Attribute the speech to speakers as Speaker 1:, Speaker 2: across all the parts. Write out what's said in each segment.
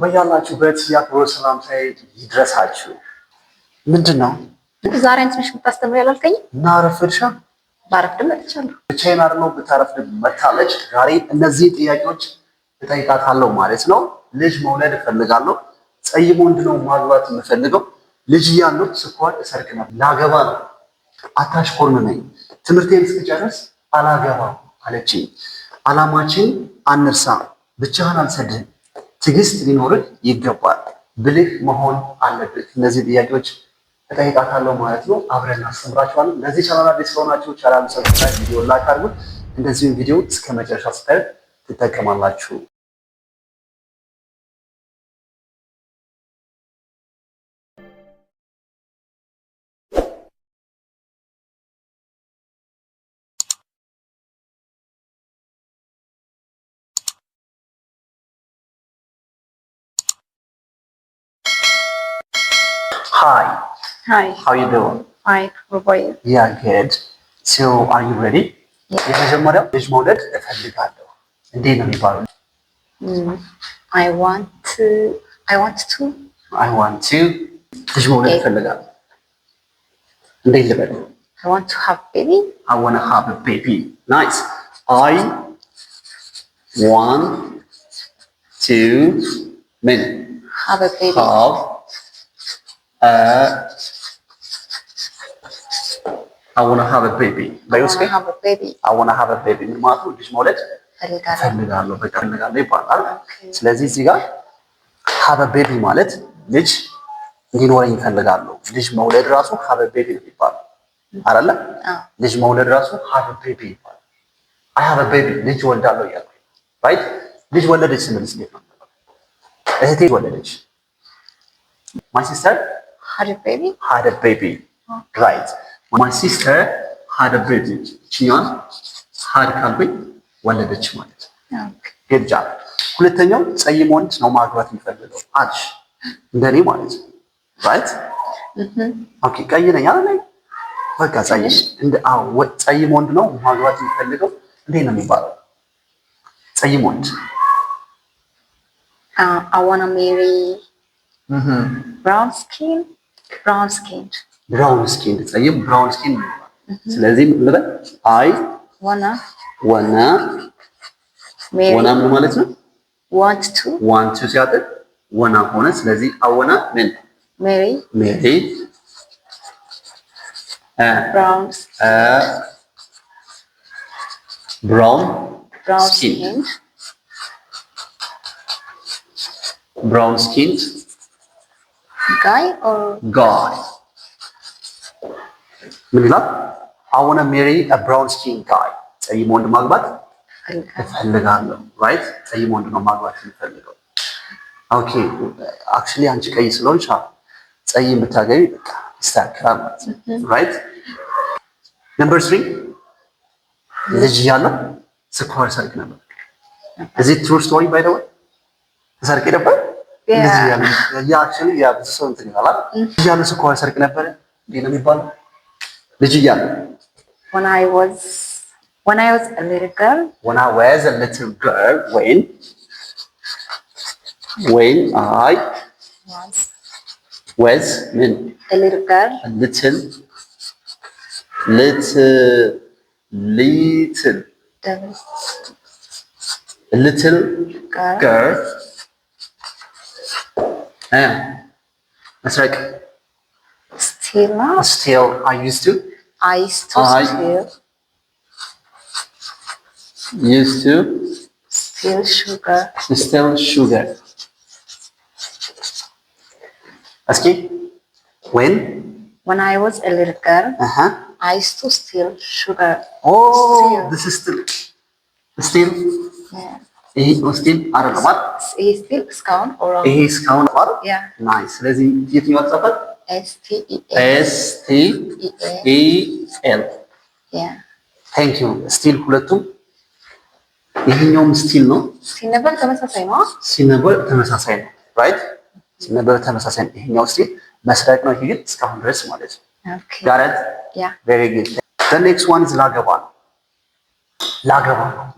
Speaker 1: በያላችሁበት የአክብሮት ሰላምታዬ ይድረሳችሁ። ምንድን ነው
Speaker 2: ዛሬ አንቺ ነሽ የምታስተምሪ ያላልከኝ?
Speaker 1: እና አረፍድሻ?
Speaker 2: ባረፍድም መጥቻለሁ።
Speaker 1: ብቻዬን አይደለሁ፣ ብታረፍድም መታለች። ዛሬ እነዚህ ጥያቄዎች እጠይቃታለሁ ማለት ነው። ልጅ መውለድ እፈልጋለሁ። ጸይም ወንድ ነው ማግባት የምፈልገው። ልጅ እያለሁ ስኳር እሰርቅ ነበር። ላገባ ነው። አታሽኮርምመኝ። ትምህርቴን እስክጨርስ አላገባም አለችኝ። አላማችን አንርሳ፣ ብቻህን አልሰድህም። ትዕግስት ሊኖርህ ይገባል። ብልህ መሆን አለብህ። እነዚህ ጥያቄዎች እጠይቃታለሁ ማለት ነው። አብረን እናስተምራችኋለን። ለዚህ ቻናል አዲስ ከሆናችሁ ቻናሉን ሰብስክራይብ፣ ቪዲዮ ላይክ አድርጉት። እንደዚሁም ቪዲዮ እስከ መጨረሻ ስታዩት ትጠቀማላችሁ። Hi.
Speaker 2: Hi.
Speaker 1: How you doing?
Speaker 2: Fine. How about you?
Speaker 1: Yeah, good. So, are you ready?
Speaker 2: Yeah.
Speaker 1: የመጀመሪያው ልጅ መውለድ እፈልጋለሁ። እንዴት ነው የሚባለው?
Speaker 2: I want to
Speaker 1: ልጅ መውለድ እፈልጋለሁ። እንዴት ልበል?
Speaker 2: I want to have baby.
Speaker 1: I want to have a baby. Nice. I want to
Speaker 2: have a baby.
Speaker 1: I want to have a baby.
Speaker 2: I want to have a baby.
Speaker 1: I want to have a baby. ማለት ልጅ መውለድ እፈልጋለሁ በቃ እፈልጋለሁ ይባላል። ስለዚህ እዚህ ጋር have a baby ማለት ልጅ እንዲኖረኝ እፈልጋለሁ። ልጅ መውለድ ራሱ have a baby ነው የሚባለው አይደለ? ልጅ መውለድ ራሱ have a baby ይባላል። I have a baby ልጅ ወልዳለሁ እያልኩኝ right? ልጅ ወለደች ስንል እንዴት ነው? እህቴ ወለደች። My sister
Speaker 2: had a baby.
Speaker 1: Right. My sister had a baby. ቺኛን had ካልኩኝ ወለደች ማለት ነው። good job. ሁለተኛው ጸይም ወንድ ነው ማግባት የሚፈልገው አልሽ እንደኔ ማለት ነው right? ኦኬ ቀይ ነኝ አይደል? በቃ ጸይም ጸይም ወንድ ነው ማግባት የሚፈልገው እንዴት ነው የሚባለው? ጸይም ወንድ
Speaker 2: I want to marry brown skin
Speaker 1: ጸይም brown skin ስለዚህ ምን ልበል? አይ
Speaker 2: wanna
Speaker 1: ምን ማለት ነው?
Speaker 2: want to
Speaker 1: ሲያጥር wanna ሆነ። ስለዚህ I wanna
Speaker 2: marry brown skinned guy ምን ይላል? I want to marry a brown skin guy. ጸይም ወንድ ማግባት እፈልጋለሁ right? ጸይም ወንድ ነው ማግባት የምፈልገው። ኦኬ actually አንቺ ቀይ ስለሆንሽ ጸይም ብታገቢ በቃ ይስተካከላል ማለት ነው right? number 3 ልጅ እያለሁ ስኳር ሰርቅ ነበር። is it true story by the way? ሰርቅ ነበር? ልጅ እያለሁ actually ብዙ ሰው እንትን ይላል እያለሁ ስኳር ሰርቅ ነበር እንዴ ነው የሚባለው? ልጅ እያለሁ when I was a little girl
Speaker 1: when I was
Speaker 2: a little girl
Speaker 1: girl መስረቅ still I used to steal sugar. እስኪ
Speaker 2: when I was a little girl I used to steal sugar.
Speaker 1: this is still ይሄ ስቲል አይደለም አይደል?
Speaker 2: ይሄ ስቲል እስካሁን
Speaker 1: አይደል? ናይስ። ስለዚህ የትኛው ተጻፈ? STEL ቴንክ ዩ። ስቲል ሁለቱም ይሄኛውም ስቲል ነው።
Speaker 2: ሲነበብ ተመሳሳይ ነው
Speaker 1: ራይት? ሲነበብ ተመሳሳይ ነው። ይሄኛው ስቲል መስረቅ ነው። ይሄ ግን እስካሁን ድረስ ማለት ነው። got it? very good. the next one is ላገባ ነው።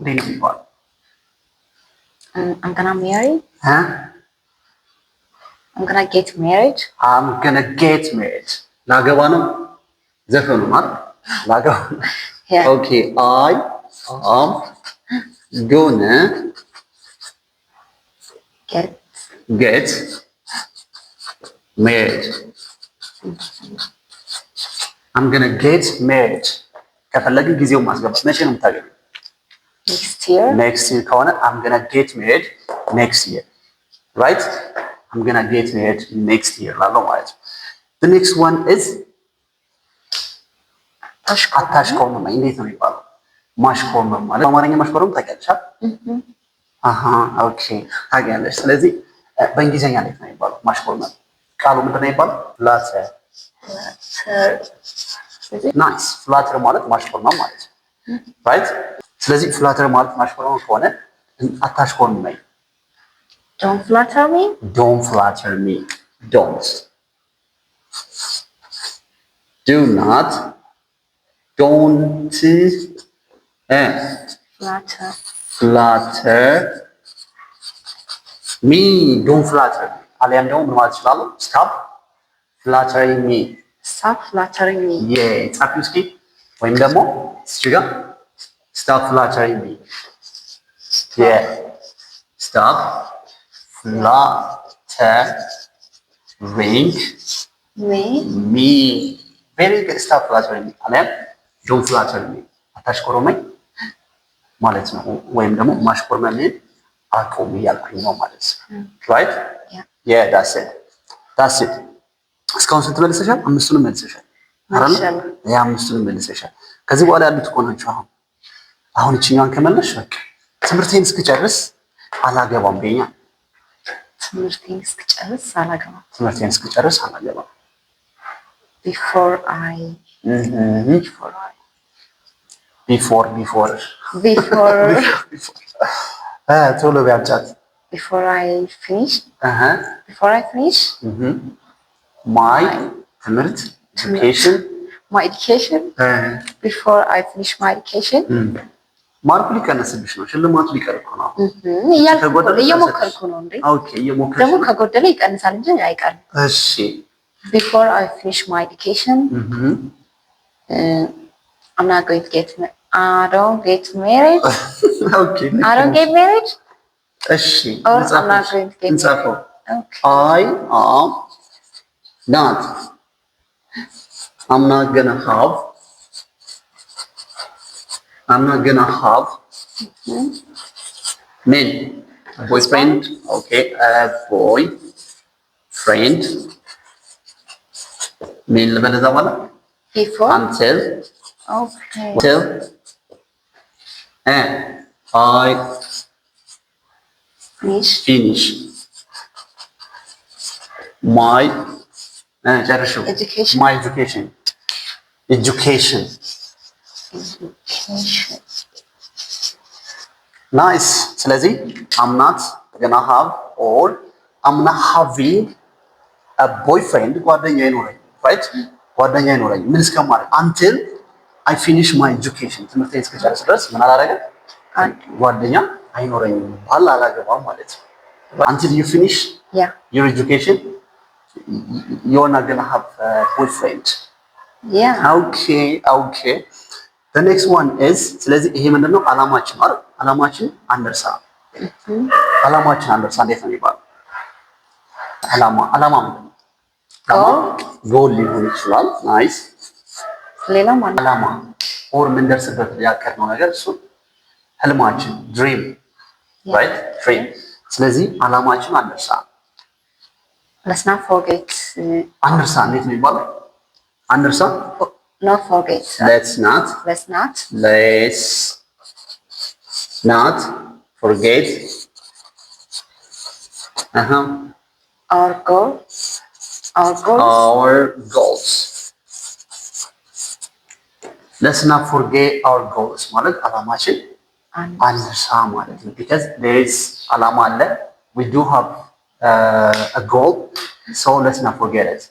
Speaker 1: እንዴት ነው የሚባለው?
Speaker 2: I'm gonna marry
Speaker 3: I'm gonna get married.
Speaker 2: I'm gonna get married. ላገባ ነው ዘፈኑ ማለት ላገባ ነው። Okay, I am gonna get married. I'm gonna get married. ከፈለግን ጊዜውን ማስገባት መቼ ነው የምታገቢው? Next year ከሆነ I'm gonna get married next year. Right? I'm gonna get married next year ላለው ማለት ነው። The next one is አታሽኮርመም። እንዴት ነው የሚባለው? ማሽኮርመም ማለት በአማርኛ ማሽኮርመም ታውቂያለሽ? አሃ ኦኬ ታውቂያለሽ። ስለዚህ በእንግሊዝኛ እንዴት ነው የሚባለው? ማሽኮርመም ቃሉ ምንድን ነው የሚባለው? ፍላተር። ናይስ። ፍላተር ማለት ማሽኮርመም ማለት ነው። ራይት። ስለዚህ ፍላተር ማለት ማሽኮርመም ከሆነ አታሽኮርመኝ።
Speaker 3: Don't flatter me.
Speaker 2: Don't flatter me. Don't. Do not. Don't flatter me. Don't flatter me. አሊያም ደግሞ ምን ማለት ይችላል? Stop flattering me.
Speaker 3: Stop flattering me.
Speaker 2: ጻፊ እስኪ ወይም ደግሞ እዚህ ጋር stop flattering me. Stop flattering me. Very good. Stop flattering me. አሊያም don't flatter me. አታሽኮርመኝ ማለት ነው። ወይም ደግሞ ማሽኮርመምን አቁም እያልኩኝ ነው ማለት ነው። Right? Yeah, that's it. እስካሁን ስንት መልሰሻል? አምስቱንም መልሰሻል አይደል? አምስቱንም መልሰሻል። ከዚህ በኋላ ያሉት እኮ ናቸው። አሁን እቺኛዋን ከመለሽ በቃ ትምህርቴን እስክጨርስ አላገባም በኛ።
Speaker 3: ትምህርቴን እስክጨርስ አላገባም። Before
Speaker 2: ቶሎ ቢያምጫት
Speaker 3: Before I finish
Speaker 2: my ትምህርት
Speaker 3: education before I finish my education
Speaker 2: ማርኩ ሊቀነስብሽ ነው። ሽልማቱ ሊቀር እኮ ነው።
Speaker 3: እየሞከርኩ ነው እንዴ?
Speaker 2: ኦኬ እየሞከርኩ
Speaker 3: ደግሞ ከጎደለ ይቀንሳል እንጂ አይቀርም።
Speaker 2: እሺ
Speaker 3: Before I finish my education I'm not going to get married. I don't get married.
Speaker 2: Okay.
Speaker 3: I don't get married.
Speaker 2: እሺ
Speaker 3: Or I'm not going to get married.
Speaker 2: Okay. I'm not gonna have men. Boyfriend. Okay. Boyfriend. Men ለበለዛ በኋላ
Speaker 3: Before.
Speaker 2: Until.
Speaker 3: Okay.
Speaker 2: Until. I finish my
Speaker 3: education.
Speaker 2: My education. Nice. ስለዚህ I'm not gonna have or I'm not having a boyfriend ጓደኛ ይኖረኝ right ጓደኛ ይኖረኝ ምን እስከማድረግ until I finish my education ትምህርቴን እስከጨርስ ድረስ ምን አላደረገም ጓደኛ አይኖረኝም ባል አላገባም ማለት ነው until you finish your education you're not gonna have a boyfriend. Okay. The next one is ስለዚህ ይሄ ምንድነው አላማችን አይደል አላማችን አንደርሳ እንዴት ነው የሚባለው አላማ ምንድነው ጎል ሊሆን ይችላል ናይስ
Speaker 3: ሌላ ማለት
Speaker 2: አላማ ኦር ምን ደርስበት ያቀርነው ነገር እሱ ህልማችን ድሪም right dream ስለዚህ አላማችን አንደርሳ
Speaker 3: let's not forget
Speaker 2: አንደርሳ እንዴት ነው የሚባለው አንደርሳ
Speaker 3: not forget
Speaker 2: let's not forget
Speaker 3: our goals.
Speaker 2: Let's not forget our goals ማለት አላማችን አንርሳ ማለት ነው because there is አላማ አለ we do have a goal so let's not forget it.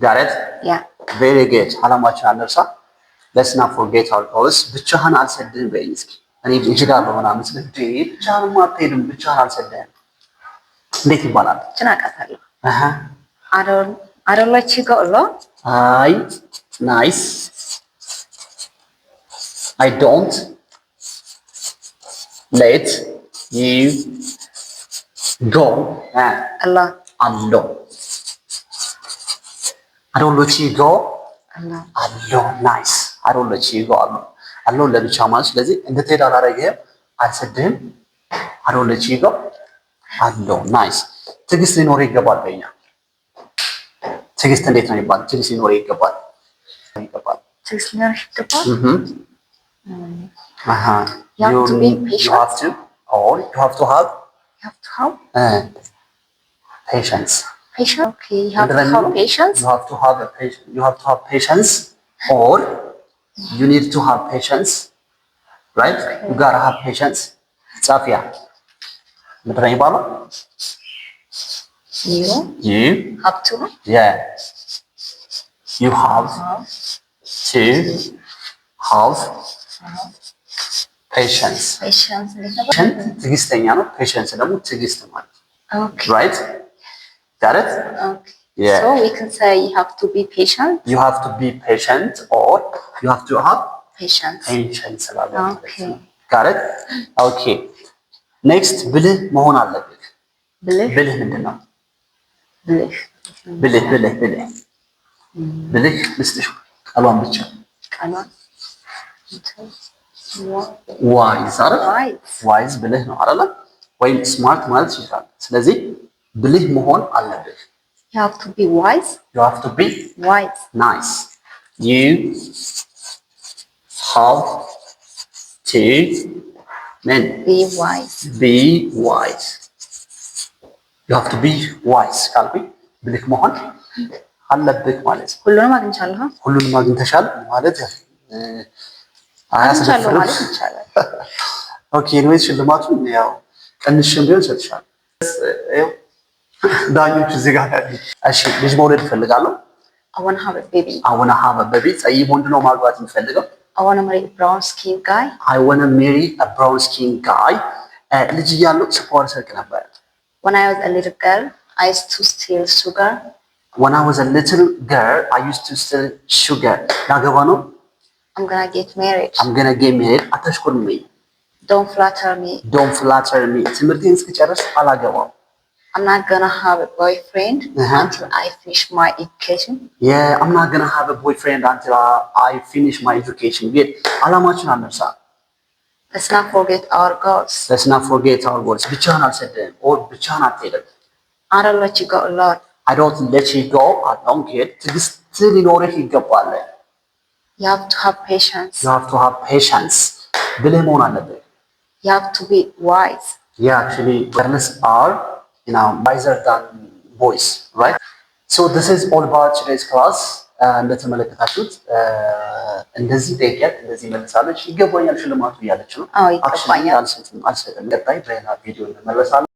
Speaker 2: Got it?
Speaker 3: Yeah.
Speaker 2: Very good. አላማችን አንርሳ let's not forget our goals. ብቻህን አልሰድህም በይኝ እስኪ እኔ እችላለሁ ምናምን ብቻህን አትሄድም ብቻህን አልሰድህም እንዴት ይባላል?
Speaker 3: ጭናቃታለሁ I don't let you go alone.
Speaker 2: Nice. I don't let you go
Speaker 3: alone.
Speaker 2: I don't let you go
Speaker 3: alone.
Speaker 2: Nice. I don't let you go alone ለብቻ ማለት ስለዚህ እንድትሄድ አላረገህም አልሰድህም I don't let you go alone. Nice. ትዕግስት ሊኖር ይገባል በእኛ ትዕግስት እንዴት ነው የሚባለው? ትዕግስት ሊኖር ይገባል
Speaker 3: ትዕግስት ሊኖር ይገባል
Speaker 2: You have to be patient. You have to have patience.
Speaker 3: Okay, you have to have patience.
Speaker 2: You have to have patience, or you need to have patience, right? Okay. You gotta have patience. Safia. You
Speaker 3: have to.
Speaker 2: Yeah. You have to have patience. ትዕግስተኛ ነው patience ደግሞ ትዕግስት ማለት
Speaker 3: okay
Speaker 2: right got it
Speaker 3: okay yeah so we can say you have to be patient
Speaker 2: or you have to have
Speaker 3: patience
Speaker 2: okay got it okay next ብልህ መሆን አለብህ ብልህ ምንድን ነው ብልህ ልስጥሽ ቃሏን ብቻ ዋይዝ ብልህ ነው አይደለ? ወይም ስማርት ማለት ይችላል። ስለዚህ ብልህ መሆን አለብህ።
Speaker 3: You have to be wise.
Speaker 2: Nice. You have to
Speaker 3: be wise.
Speaker 2: You have to be wise ካልኩኝ ብልህ መሆን አለብህ ማለት ነው። ሁሉንም አግኝተሻል ማለት
Speaker 3: አግኝቻለሁ ማለት ይቻላል።
Speaker 2: ኦኬ ኤኒዌይስ ሽልማቱን ያው ቀንሽም ቢሆን ሰጥሻለሁ። ዳኞች እዚህ ጋር ያሉ እሺ ልጅ መውለድ እፈልጋለሁ።
Speaker 3: I want to have a baby.
Speaker 2: ጸይም ወንድ ነው ማግባት የምፈልገው።
Speaker 3: I want to marry a brown skin guy.
Speaker 2: ልጅ እያለሁ ስኳር ሰርቅ ነበር።
Speaker 3: When I was a little girl, I used to steal sugar.
Speaker 2: ላገባ ነው
Speaker 3: I'm gonna get married.
Speaker 2: አታሽኮርሚ
Speaker 3: Don't flatter me.
Speaker 2: ትምህርቴን እስክጨርስ አላገባም።
Speaker 3: I'm not gonna have a boyfriend until I finish my education.
Speaker 2: Yeah, I'm not gonna have a boyfriend until I finish my education. Good. አላማችን አንርሳ።
Speaker 3: Let's not forget our goals.
Speaker 2: ብቻህን አልሰደህም or ብቻህን አትሄድም።
Speaker 3: I don't let you go alone.
Speaker 2: Kid. ትዕግስት ሊኖርህ ይገባል።
Speaker 3: You have to have patience.
Speaker 2: ብልህ መሆን አለብህ።
Speaker 3: You have to be wise.
Speaker 2: Yeah, actually, girls are, wiser than boys, right? So this is all about today's class. እንደተመለከታችሁት እንደዚህ ጠይቂያት እንደዚህ መልሳለች። ይገባኛል ሽልማቱ እያለች ነው።
Speaker 3: ይገባኛል።
Speaker 2: አልሰጥም። ቀጣይ በሌላ ቪዲዮ እንመለሳለን።